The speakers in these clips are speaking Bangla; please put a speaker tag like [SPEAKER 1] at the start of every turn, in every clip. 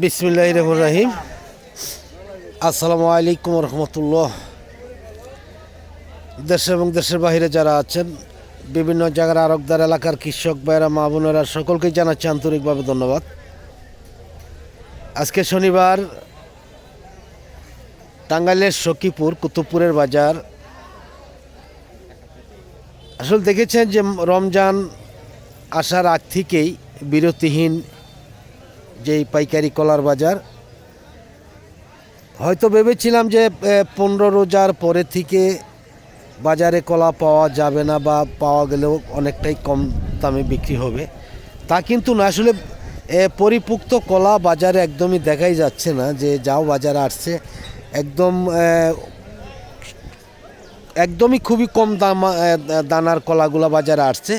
[SPEAKER 1] বিসমিল্লাহির রহমানির রহিম। আসসালামু আলাইকুম রহমতুল্লাহ। দেশে এবং দেশের বাইরে যারা আছেন, বিভিন্ন জায়গার আরকদার এলাকার কৃষক ভাইরা, মা বোনেরা, সকলকেই জানাচ্ছি আন্তরিকভাবে ধন্যবাদ। আজকে শনিবার, টাঙ্গাইলের সখীপুর কুতুবপুরের বাজার। আসলে দেখেছেন যে রমজান আসার আগ থেকেই বিরতিহীন যেই পাইকারি কলার বাজার। হয়তো ভেবেছিলাম যে 15 রোজার পরে থেকে বাজারে কলা পাওয়া যাবে না, বা পাওয়া গেলেও অনেকটাই কম দামে বিক্রি হবে। তা কিন্তু না, আসলে পরিপুক্ত কলা বাজারে একদমই দেখাই যাচ্ছে না। যে যাও বাজারে আসছে, একদমই খুবই কম দানার কলাগুলো বাজারে আসছে।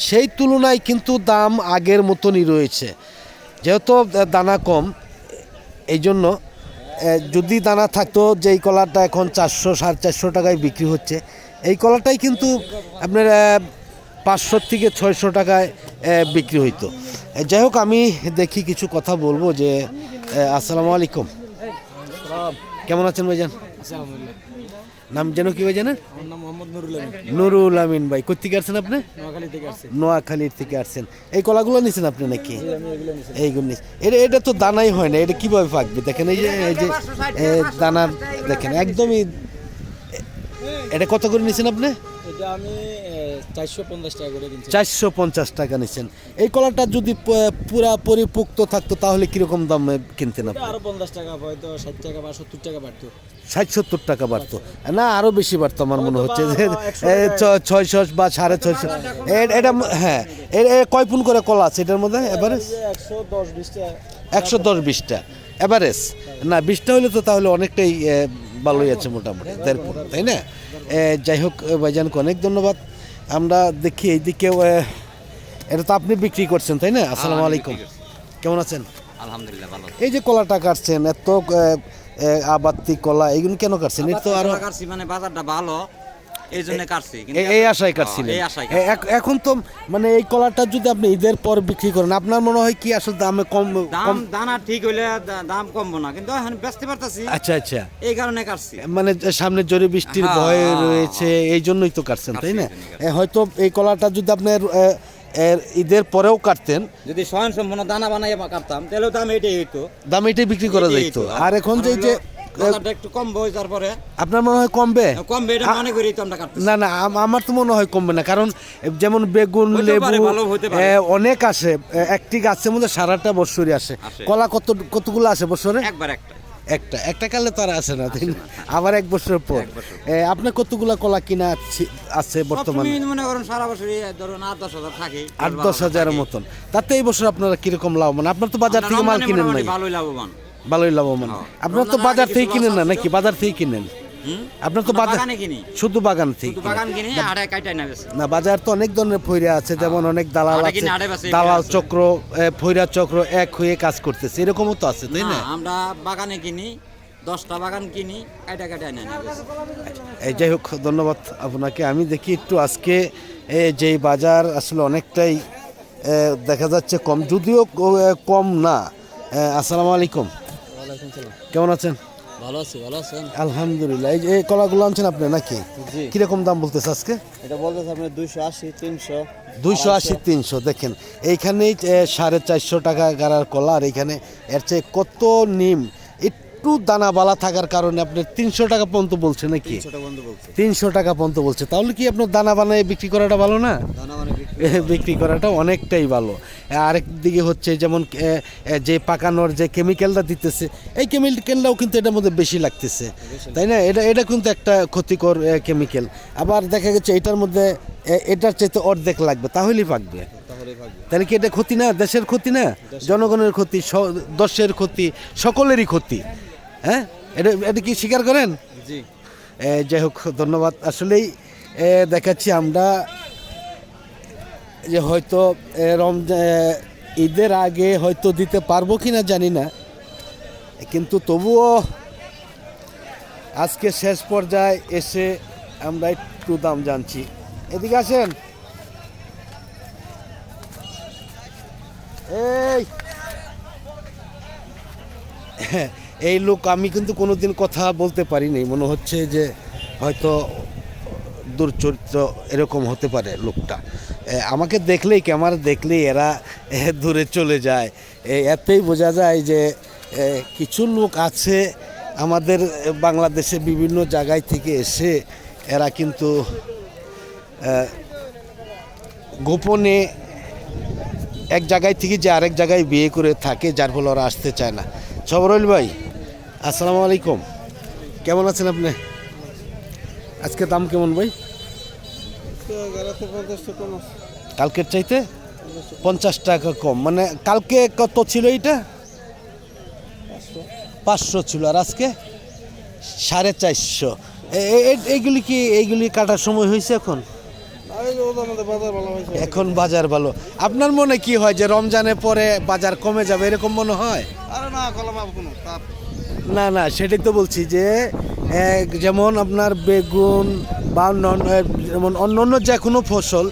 [SPEAKER 1] সেই তুলনায় কিন্তু দাম আগের মতনই রয়েছে। যেহেতু দানা কম, এই জন্য যদি দানা থাকতো, যেই কলাটা এখন 400-450 টাকায় বিক্রি হচ্ছে, এই কলাটাই কিন্তু আপনার 500 থেকে 600 টাকায় বিক্রি হইতো। যাই হোক, আমি দেখি কিছু কথা বলবো। যে আসসালামু আলাইকুম, কেমন আছেন ভাইজান? নাম যেন কি ভাই জানেন? নুরুল আমিন ভাই। কোথেকে আসছেন আপনি? নোয়াখালীর থেকে আসছেন। এই কলাগুলো নিছেন আপনি নাকি? এইগুলো নিচ্ছেন। এটা তো দানাই হয় না, এটা কিভাবে পাকবে? দেখেন এই যে দানার দেখেন একদমই। এটা কত করে নিছেন আপনি?
[SPEAKER 2] এটা আমি 450 টাকা করে কিনছি।
[SPEAKER 1] 450 টাকা নিছেন। এই কলাটা যদি পুরা পরিপুক্ত থাকতো তাহলে কিরকম দামে কিনতেন আপনি?
[SPEAKER 2] আরো 50 টাকা, হয়তো 60 টাকা বা 70 টাকা বাড়তো।
[SPEAKER 1] 60-70 টাকা বাড়তো না, আরো বেশি বাড়তো আমার মনে হচ্ছে। যে 600 বা 650 এটা। হ্যাঁ, কয় পুন করে কলা আছে এটার মধ্যে? এভারেজ 110-20টা এভারেজ না, 20টা হইলে তো তাহলে অনেকটাই ভালোই আছে, মোটামুটি 1.5 পুন, তাই না? যাই হোক ভাইজানকে অনেক ধন্যবাদ। আমরা দেখি এইদিকেও। এটা তো আপনি বিক্রি করছেন, তাই না? আসসালামু আলাইকুম, কেমন আছেন?
[SPEAKER 3] আলহামদুলিল্লাহ ভালো।
[SPEAKER 1] এই যে কলাটা কাটছেন, এত আবাত্তি কলা, এইগুলো কেন কাটছেন? এটা তো আরো
[SPEAKER 3] কাটছি, মানে বাজারটা ভালো এই জন্য কাটছি।
[SPEAKER 1] এই আশায় কাটছিলেন? এখন তো মানে এই কলাটা যদি আপনি ঈদের পর বিক্রি করেন, আপনার মনে হয় কি আসলে দামে কম?
[SPEAKER 3] দানা ঠিক হইলে দাম কমবো না, কিন্তু এখন বেচতে পারতাছি।
[SPEAKER 1] আচ্ছা আচ্ছা,
[SPEAKER 3] এই কারণে কাটছি।
[SPEAKER 1] মানে সামনে জোরে বৃষ্টির ভয় রয়েছে, এই জন্যই তো কাটছেন, তাই না? হয়তো এই কলাটা যদি আপনার ঈদের পরেও কাটতেন,
[SPEAKER 3] যদি স্বয়ং সম্পূর্ণ দানা বানাই কাটতাম, তাহলে দাম এটাই হইতো,
[SPEAKER 1] দাম এটাই বিক্রি করা যেত। আর এখন যে
[SPEAKER 3] একটু কমবে, তারপরে
[SPEAKER 1] আপনার মনে হয় কমবে?
[SPEAKER 3] এটা মনে করি তো আমরা কাটতেছি।
[SPEAKER 1] না না, আমার তো মনে হয় কমবে না, কারণ যেমন বেগুন, লেবু অনেক আসে। একটি গাছের মধ্যে সারাটা বছরই আসে। কলা কতগুলো আসে বছরে?
[SPEAKER 3] একবার
[SPEAKER 1] একটা কালে তো আর আসে না, আবার 1 বছর পর। আপনার কতগুলো কলা কিনা আছে বর্তমানে?
[SPEAKER 3] মনে করেন সারা বছরই ধরুন 8-10 হাজার থাকে,
[SPEAKER 1] 8-10 হাজারের মতন। তাতে এই বছর আপনারা কিরকম লাভবান? আপনার তো বাজার থেকে মাল কিনেন নাই? ভালোই লাভবান। আপনার তো বাজার থেকে কিনেন না নাকি? বাজার থেকে কিনেন? আপনার তো বাজার শুধু বাগান থেকে না? বাজার তো অনেক ধরনের ফইরা আছে, যেমন অনেক দালাল আছে, দালাল চক্র, ফইরা চক্র এক হয়ে কাজ করতেছে, এরকমও তো আছে, তাই না?
[SPEAKER 3] আমরা বাগানে কিনি, 10টা বাগান কিনি, কাটা নেই।
[SPEAKER 1] যাই হোক, ধন্যবাদ আপনাকে। আমি দেখি একটু আজকে যেই বাজার আসলে অনেকটাই দেখা যাচ্ছে কম, যদিও কম না। আসসালামু আলাইকুম, কেমন আছেন?
[SPEAKER 2] ভালো আছি, ভালো আছেন?
[SPEAKER 1] আলহামদুলিল্লাহ। এই যে কলাগুলো আনছেন আপনি নাকি? কিরকম দাম বলতেছে আজকে?
[SPEAKER 2] এটা বলতেছে আপনি 280-300।
[SPEAKER 1] 280-300। দেখেন এইখানেই 450 টাকা গাড়ার কলা, আর এইখানে এর চেয়ে কত নিম। একটু দানাবালা থাকার কারণে আপনি 300 টাকা পর্যন্ত বলছে নাকি? 300 টাকা পর্যন্ত বলছে। তাহলে কি আপনার দানা বানায় বিক্রি করাটা ভালো না? বিক্রি করাটা অনেকটাই ভালো। আরেক দিকে হচ্ছে যেমন যে পাকানোর যে কেমিক্যালটা দিতেছে, এই কেমিক্যালটাও কিন্তু এটার মধ্যে বেশি লাগতেছে, তাই না? এটা কিন্তু একটা ক্ষতিকর কেমিক্যাল। আবার দেখা গেছে এটার মধ্যে এটার চাইতে অর্ধেক লাগবে, তাহলেই পাকবে। তাহলে কি এটা ক্ষতি না? দেশের ক্ষতি না? জনগণের ক্ষতি, দশের ক্ষতি, সকলেরই ক্ষতি। হ্যাঁ, এটা কি স্বীকার করেন? যাই হোক, ধন্যবাদ। আসলেই দেখাচ্ছি আমরা যে হয়তো ঈদের আগে হয়তো দিতে পারবো কিনা জানি না, কিন্তু তবুও আজকে শেষ পর্যায়ে এসে আমরা একটু দাম জানছি। এদিকে আসেন। এই এই লোক আমি কিন্তু কোনোদিন কথা বলতে পারিনি, মনে হচ্ছে যে হয়তো দুর্চরিত্র এরকম হতে পারে লোকটা। আমাকে দেখলেই, ক্যামেরা দেখলেই এরা দূরে চলে যায়। এতেই বোঝা যায় যে কিছু লোক আছে আমাদের বাংলাদেশে বিভিন্ন জায়গায় থেকে এসে এরা কিন্তু গোপনে এক জায়গায় থেকে যে আরেক জায়গায় বিয়ে করে থাকে, যার ফলে ওরা আসতে চায় না। সবরুল ভাই, আসসালামু আলাইকুম, কেমন আছেন আপনি? আজকে দাম কেমন ভাই? কালকের চাইতে 50 টাকা কম, মানে কালকে কত ছিল এইটা? 500 ছিল, আর আজকে 450। এইগুলি কাটার সময় হয়েছে এখন? এখন বাজার ভালো। আপনার মনে কি হয় যে রমজানের পরে বাজার কমে যাবে, এরকম মনে হয়? না না, সেটাই তো বলছি যে যেমন আপনার বেগুন বা যেমন অন্য অন্য যে কোনো ফসল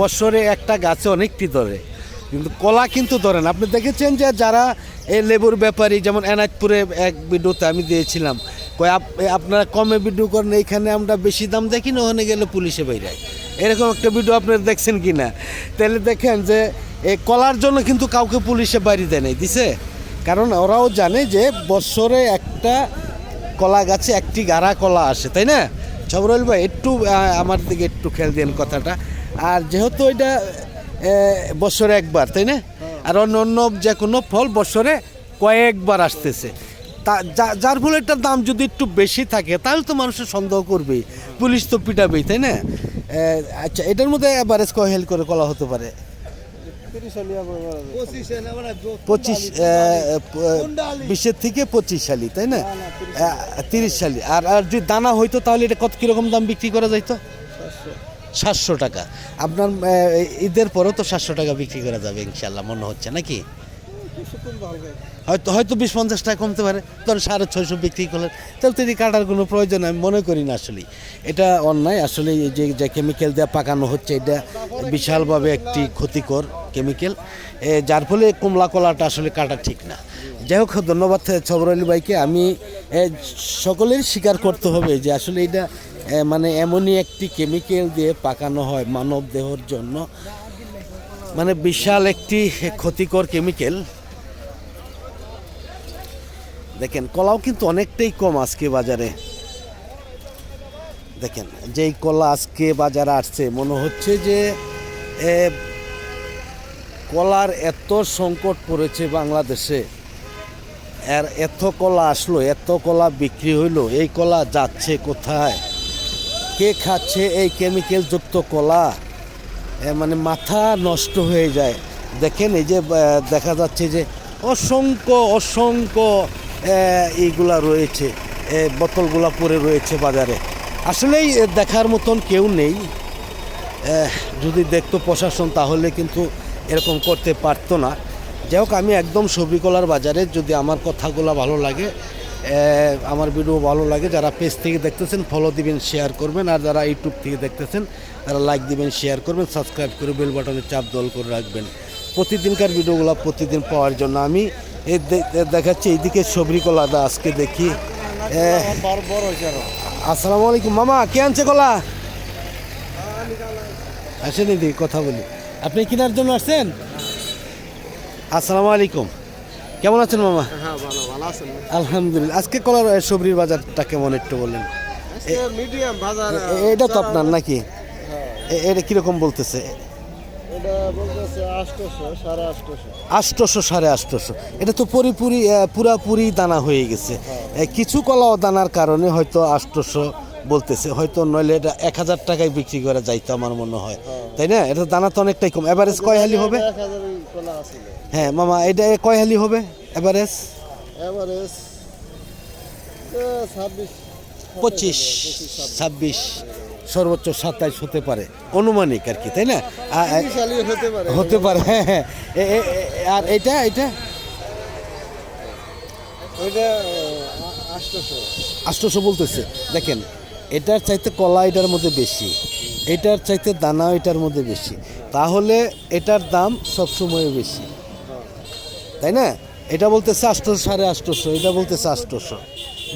[SPEAKER 1] বছরে একটা গাছে অনেকটি ধরে, কিন্তু কলা কিন্তু ধরে না। আপনি দেখেছেন যে যারা এই লেবুর ব্যাপারী, যেমন এনায়তপুরে এক ভিডিওতে আমি দিয়েছিলাম, আপনারা কমে ভিডিও করেন, এইখানে আমরা বেশি দাম দেখি না, ওখানে গেলে পুলিশে বেরায়, এরকম একটা ভিডিও আপনারা দেখছেন কি না? তাহলে দেখেন যে এই কলার জন্য কিন্তু কাউকে পুলিশে বাড়ি দেয় নাই, দিছে, কারণ ওরাও জানে যে বছরে একটা কলা গাছে একটি গাড়া কলা আসে, তাই না? সবরুল ভাই, একটু আমার দিকে একটু খেয়াল দেন কথাটা। আর যেহেতু এটা বছরে একবার, তাই না? আর অন্য অন্য যে কোনো ফল বছরে কয়েকবার আসতেছে, যার ফলে এটার দাম যদি একটু বেশি থাকে তাহলে তো মানুষের সন্দেহ করবেই, পুলিশ তো পিটাবেই, তাই না? আচ্ছা, এটার মধ্যে অ্যাভারেজ কয় হেল করে কলা হতে পারে? 20 থেকে 25 সালি, তাই না? 30 সালি। আর যদি দানা হইতো তাহলে এটা কত কিরকম দাম বিক্রি করা যাইতো? 700 টাকা। আপনার ঈদের পরেও তো 700 টাকা বিক্রি করা যাবে ইনশাল্লাহ মনে হচ্ছে, নাকি? হয়তো 20-50 টাকা কমতে পারে, ধরেন 650 বিক্রি করলেন, তাহলে তো কাটার কোনো প্রয়োজন আমি মনে করি না। আসলে এটা অন্যায়। আসলে যে কেমিক্যাল দিয়ে পাকানো হচ্ছে, এটা বিশালভাবে একটি ক্ষতিকর কেমিক্যাল, যার ফলে কমলা কলাটা আসলে কাটা ঠিক না। যাই হোক, ধন্যবাদ সবরুল ভাইকে। আমি সকলের স্বীকার করতে হবে যে আসলে এটা মানে এমনই একটি কেমিক্যাল দিয়ে পাকানো হয় মানব দেহের জন্য, মানে বিশাল একটি ক্ষতিকর কেমিক্যাল। দেখেন, কলাও কিন্তু অনেকটাই কম আজকে বাজারে। দেখেন, যেই কলা আজকে বাজারে আসছে, মনে হচ্ছে যে কলার এত সংকট পড়েছে বাংলাদেশে, আর এত কলা আসলো, এত কলা বিক্রি হইলো, এই কলা যাচ্ছে কোথায়, কে খাচ্ছে এই কেমিক্যালযুক্ত কলা? মানে মাথা নষ্ট হয়ে যায়। দেখেন, এই যে দেখা যাচ্ছে যে অসংখ্য এইগুলা রয়েছে, বোতলগুলা পড়ে রয়েছে বাজারে। আসলেই দেখার মতন কেউ নেই। যদি দেখতো প্রশাসন তাহলে কিন্তু এরকম করতে পারতো না। যাই হোক, আমি একদম সবজি কলার বাজারে, যদি আমার কথাগুলো ভালো লাগে, আমার ভিডিও ভালো লাগে, যারা পেজ থেকে দেখতেছেন ফলো দিবেন, শেয়ার করবেন, আর যারা ইউটিউব থেকে দেখতেছেন তারা লাইক দিবেন, শেয়ার করবেন, সাবস্ক্রাইব করে বেল বাটনে চাপ দল করে রাখবেন প্রতিদিনকার ভিডিওগুলো প্রতিদিন পাওয়ার জন্য। আমি দেখাচ্ছি এইদিকে সবজি কলাটা আজকে দেখি। আসসালামু আলাইকুম মামা, কে আনছে কলা? আসেন এদিকে কথা বলি। আপনি কেনার জন্য আসছেন? আসসালামু আলাইকুম, কেমন আছেন মামা? আলহামদুলিল্লাহ। আজকে কলার সবজির বাজারটা কেমন একটু বলেন?
[SPEAKER 2] মিডিয়াম বাজার।
[SPEAKER 1] এটা তো আপনার নাকি? এটা কিরকম বলতেছে?
[SPEAKER 2] এটা বলতেছে 800, 850।
[SPEAKER 1] 800, 850। এটা তো পুরাপুরি দানা হয়ে গেছে। কিছু কলাও দানার কারণে হয়তো 800 বলতেছে, হয়তো নইলে এটা 1000 টাকায় বিক্রি করা যাইতো আমার মনে হয়, তাই না? এটা দানা তো অনেকটাই কম। এভারেজ কয় হালি হবে?
[SPEAKER 2] 1000 কলা আছে।
[SPEAKER 1] হ্যাঁ মামা, এটা কয় হালি হবে এভারেজ? 25, 26, সর্বোচ্চ 27 হতে পারে, অনুমানিক আর কি, তাই না? হতে পারে, হ্যাঁ হ্যাঁ। আর এটা 800 বলতেছে। দেখেন, এটার চাইতে কলা এটার মধ্যে বেশি, এটার চাইতে দানা এটার মধ্যে বেশি। তাহলে এটার দাম সবসময় বেশি, তাই না? এটা বলতেছে 800, 850, এটা বলতেছে 800।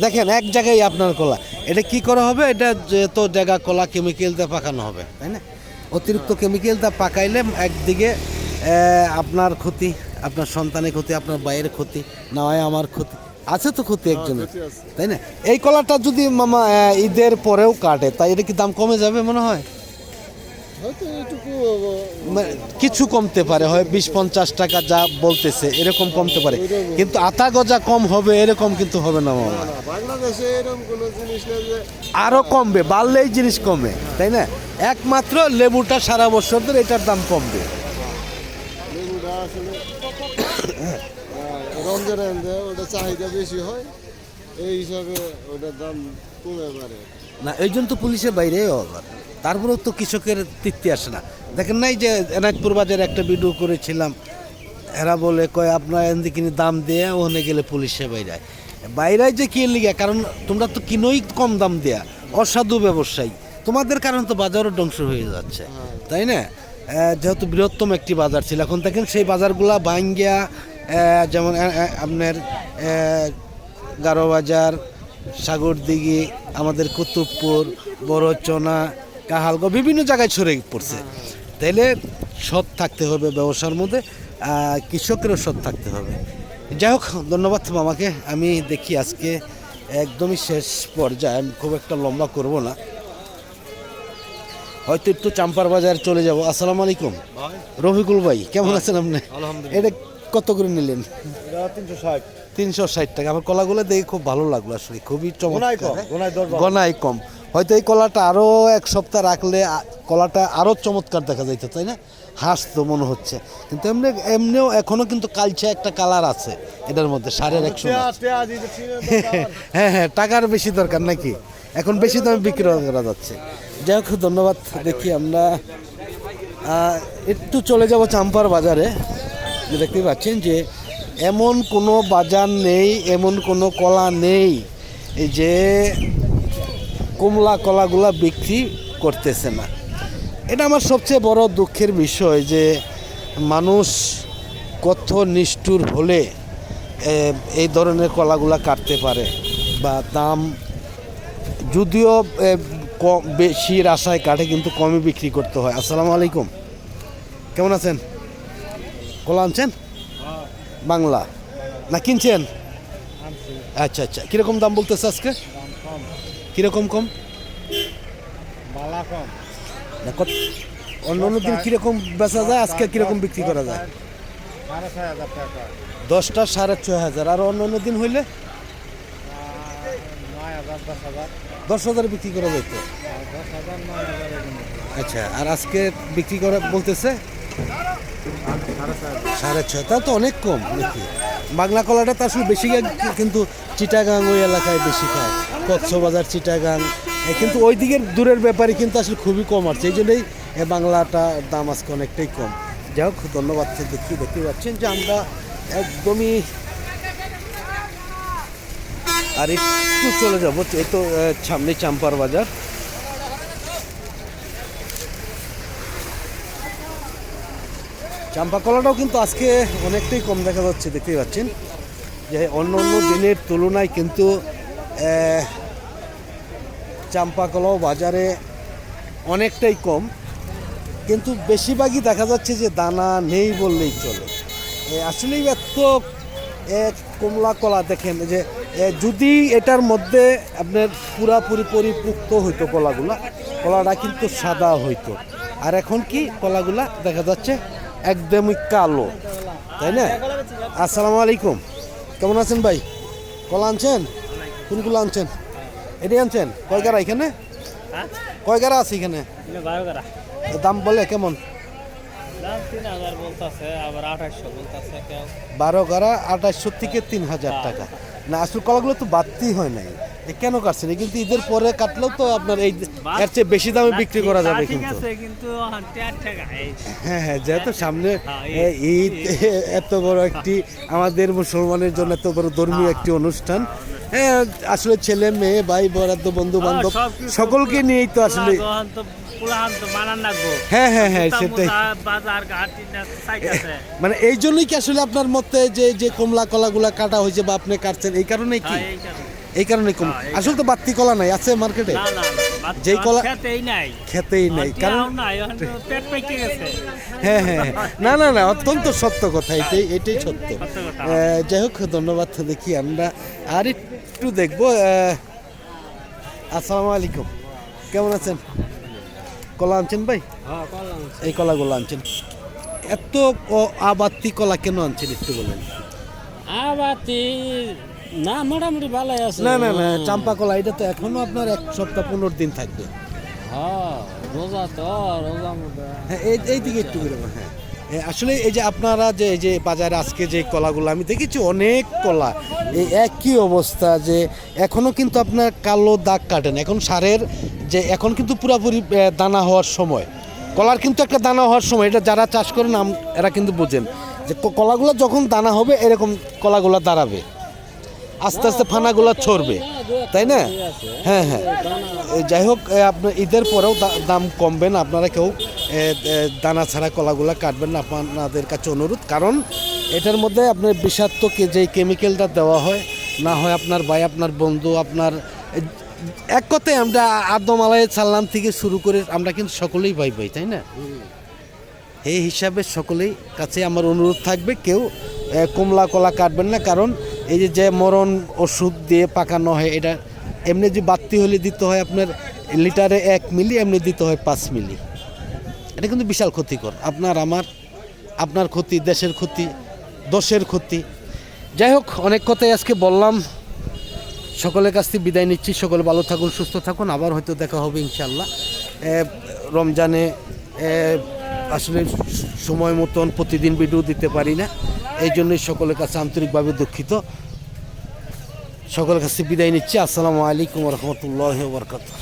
[SPEAKER 1] দেখেন এক জায়গায় আপনার কলা, এটা কি করা হবে? এটা যত জায়গা কলা কেমিক্যাল দিয়ে পাকানো হবে, তাই না? অতিরিক্ত কেমিক্যাল দিয়ে পাকাইলে একদিকে আপনার ক্ষতি, আপনার সন্তানের ক্ষতি, আপনার বাইরের ক্ষতি, না হয় আমার ক্ষতি, আছে তো ক্ষতি একজনের,
[SPEAKER 2] ক্ষতি আছে।
[SPEAKER 1] তাই না? এই কলাটা যদি মামা ঈদের পরেও কাটে, তাই এটা কি দাম কমে যাবে মনে হয়?
[SPEAKER 2] হয়তো এইটুকু
[SPEAKER 1] কিছু কমতে পারে, হয় 20-50 টাকা যা বলতেছে এরকম কমতে পারে, কিন্তু আতা গজা কম হবে এরকম কিন্তু হবে না মামা।
[SPEAKER 2] না, বাংলাদেশে এরকম কোনো জিনিস নেই যে
[SPEAKER 1] আরো কমবে, বাড়লেই জিনিস কমে, তাই না? একমাত্র লেবুটা সারা বছর ধরে এটার দাম কমবে।
[SPEAKER 2] লেবুটা আসলে রমজানে ওটা চাহিদা বেশি হয়, এই হিসাবে ওটার দাম কমে পারে।
[SPEAKER 1] না এই জন্য তো পুলিশের বাইরেও আবার, তারপরেও তো কৃষকের তৃপ্তি আসে না। দেখেন নাই যে এনায়তপুর বাজারে একটা ভিডিও করেছিলাম, এরা বলে কয় আপনার এদিকে দাম দিয়ে ওখানে গেলে পুলিশে বাইরায় বাইরায় যে কি লিগে, কারণ তোমরা তো কিনোই কম দাম দেয়া, অসাধু ব্যবসায়ী, তোমাদের কারণ তো বাজারও ধ্বংস হয়ে যাচ্ছে, তাই না? যেহেতু বৃহত্তম একটি বাজার ছিল, এখন দেখেন সেই বাজারগুলা ভাঙ্গিয়া, যেমন আপনার গারো বাজার, সাগরদিঘি, আমাদের কুতুবপুর, বড়চনা, কাহালগো বিভিন্ন জায়গায় ছড়িয়ে পড়ছে। তাইলে সৎ থাকতে হবে ব্যবসার মধ্যে, কৃষকেরও সৎ থাকতে হবে। যাই হোক, ধন্যবাদ মামাকে। আমি দেখি আজকে একদমই শেষ পর্যায়ে, আমি খুব একটা লম্বা করব না, হয়তো একটু চাম্পার বাজার চলে যাব। আসসালামু আলাইকুম রফিকুল ভাই, কেমন আছেন আপনি? এটা কত করে নিলেন?
[SPEAKER 2] 360
[SPEAKER 1] 360 টাকা। আমার কলাগুলো দেখে খুব ভালো লাগলো, আসলে খুবই
[SPEAKER 2] গোনায়
[SPEAKER 1] চমৎকার।
[SPEAKER 2] কম, গোনায় দর ভালো।
[SPEAKER 1] গনায় কম, হয়তো এই কলাটা আরও এক সপ্তাহ রাখলে কলাটা আরও চমৎকার দেখা যাইতো, তাই না? হাসতো মনে হচ্ছে, কিন্তু এমনিও এখনও কিন্তু কালচে একটা কালার আছে এটার মধ্যে, 150 হ্যাঁ হ্যাঁ, টাকার বেশি দরকার নাকি, এখন বেশি দামে বিক্রি করা যাচ্ছে। যাই হোক, ধন্যবাদ। দেখি আমরা একটু চলে যাব চাম্পার বাজারে। দেখতে পাচ্ছেন যে এমন কোনো বাজার নেই, এমন কোনো কলা নেই এই যে কমলা কলাগুলা বিক্রি করতেছে না। এটা আমার সবচেয়ে বড় দুঃখের বিষয় যে মানুষ কত নিষ্ঠুর হলে এই ধরনের কলাগুলা কাটতে পারে, বা দাম যদিও কম বেশির আশায় কাটে, কিন্তু কমই বিক্রি করতে হয়। আসসালামু আলাইকুম, কেমন আছেন? কলা আনছেন বাংলা না কিনছেন? আচ্ছা আচ্ছা, কীরকম দাম বলতেছে আজকে? কীরকম কম? না, অন্য অন্য দিন কীরকম বেচা যায়, আজকে কীরকম বিক্রি করা যায়? 10টা 6,500, আর অন্য অন্য দিন হইলে 10,000 বিক্রি করা যেত। আচ্ছা, আর আজকে বিক্রি করা বলতেছে 6,500, তা তো অনেক কম নাকি? বাংলা কলাটা তো আসলে বেশি, কিন্তু চিটাগাং ওই এলাকায় বেশি খায়, কক্সবাজার, চিটাগাং, কিন্তু ওই দিকের দূরের ব্যাপারে কিন্তু আসলে খুবই কম আসছে, এই জন্যই বাংলাটা দাম আজকে অনেকটাই কম। যাই হোক, ধন্যবাদ। দেখতে পাচ্ছেন যে আমরা একদমই আর একটু চলে যাব, এই তো সামনে চাম্পার বাজার। চাম্পা কলাটাও কিন্তু আজকে অনেকটাই কম দেখা যাচ্ছে, দেখতেই পাচ্ছেন যে অন্য অন্য দিনের তুলনায় কিন্তু চাম্পা কলাও বাজারে অনেকটাই কম, কিন্তু বেশিরভাগই দেখা যাচ্ছে যে দানা নেই বললেই চলে। আসলেই এত কমলা কলা দেখেন যে যদি এটার মধ্যে আপনার পুরাপুরি পরিপুক্ত হইতো কলাটা কিন্তু সাদা হইতো, আর এখন কি কলাগুলা দেখা যাচ্ছে একদমই কালো, তাই না? আসসালামু আলাইকুম, কেমন আছেন ভাই? কলা আনছেন? কোনগুলো আনছেন? এটাই আনছেন? কয় গাড়া এখানে? কয় গাড়া আছে এখানে?
[SPEAKER 4] 12 গাড়া।
[SPEAKER 1] দাম বলে কেমন?
[SPEAKER 4] দাম 3,000 বলতাছে, আবার 2800 বলতাছে কেউ।
[SPEAKER 1] 12 গাড়া 2800 থেকে 3,000 টাকা। না, আসলে কলাগুলো তো বাড়তি হয় নাই, কেন কাটছেন? কিন্তু ঈদের পরে কাটলেও তো আপনার এই এর চেয়ে বেশি দামে বিক্রি করা যাবে, কিন্তু
[SPEAKER 4] কিন্তু 8 টাকা।
[SPEAKER 1] হ্যাঁ হ্যাঁ, যেহেতু সামনে ঈদ, এত বড় একটি আমাদের মুসলমানের জন্য এত বড় ধর্মীয় একটি অনুষ্ঠান, হ্যাঁ আসলে ছেলে মেয়ে ভাই বরাদ্দ বন্ধু বান্ধব সকলকে নিয়েই তো আসলে হ্যাঁ হ্যাঁ হ্যাঁ সেটাই
[SPEAKER 4] বাজার ঘাট চাইতেছে
[SPEAKER 1] মানে এই জন্যই কি আসলে আপনার মতে যে যে কমলা কলাগুলা কাটা হয়েছে বা আপনি কাটছেন এই কারণেই কি এই কারণে কম আসলে তো বাড়তি কলা নাই আছে মার্কেটে
[SPEAKER 4] না না
[SPEAKER 1] যেই কলা
[SPEAKER 4] খেতেই নাই
[SPEAKER 1] কারণ
[SPEAKER 4] নাই পেট পেকে গেছে
[SPEAKER 1] হ্যাঁ হ্যাঁ না না না অত্যন্ত সত্য কথা এটাই সত্য
[SPEAKER 4] কথা।
[SPEAKER 1] যাই হোক ধন্যবাদ দেখি আমরা আর একটু দেখবো আসসালামু আলাইকুম কেমন আছেন কলা আনছেন ভাই এই কলাগুলো আনছেন এত আবাত্তি কলা কেন আনছেন একটু বলেন
[SPEAKER 3] আবাতি না মোটামুটি ভালোই আছে
[SPEAKER 1] না না না চাম্পা কলা এটা তো এখনো আপনার 1 সপ্তাহ 15 দিন থাকবে
[SPEAKER 3] হ্যাঁ রোজা তো রোজা মধ্যে
[SPEAKER 1] হ্যাঁ এই দিকে একটু করে হ্যাঁ আসলে এই যে আপনারা যে এই যে বাজারে আজকে যে কলাগুলো আমি দেখেছি অনেক কলা এই একই অবস্থা যে এখনো কিন্তু আপনার কালো দাগ কাটেন এখন সারের যে এখন কিন্তু পুরোপুরি দানা হওয়ার সময় কলার কিন্তু একটা দানা হওয়ার সময় এটা যারা চাষ করেন এরা কিন্তু বোঝেন যে কলাগুলো যখন দানা হবে এরকম কলাগুলো দাঁড়াবে আস্তে আস্তে ফানাগুলো ছড়বে তাই না হ্যাঁ হ্যাঁ যাই হোক আপনার ঈদের পরেও দাম কমবে না আপনারা কেউ দানা ছাড়া কলাগুলো কাটবেন না আপনাদের কাছে অনুরোধ কারণ এটার মধ্যে আপনার বিষাক্ত যে কেমিক্যালটা দেওয়া হয় না হয় আপনার ভাই আপনার বন্ধু আপনার এক কথায় আমরা আদম আলাইহিস সালাম থেকে শুরু করে আমরা কিন্তু সকলেই ভাই ভাই তাই না এই হিসাবে সকলেই কাছে আমার অনুরোধ থাকবে কেউ কমলা কলা কাটবেন না কারণ এই যে মরণ ওষুধ দিয়ে পাকানো হয় এটা এমনি যে বাড়তি হলে দিতে হয় আপনার লিটারে 1 মিলি এমনি দিতে হয় 5 মিলি এটা কিন্তু বিশাল ক্ষতিকর আপনার ক্ষতি দেশের ক্ষতি দশের ক্ষতি যাই হোক অনেক কথাই আজকে বললাম সকলের কাছ থেকে বিদায় নিচ্ছি সকলে ভালো থাকুন সুস্থ থাকুন আবার হয়তো দেখা হবে ইনশাল্লাহ রমজানে আসলে সময় মতন প্রতিদিন ভিডিও দিতে পারি না এই জন্যই সকলের কাছে আন্তরিকভাবে দুঃখিত সকলের কাছে বিদায় নিচ্ছি আসসালামু আলাইকুম রহমতুল্লাহ বরকাতুহ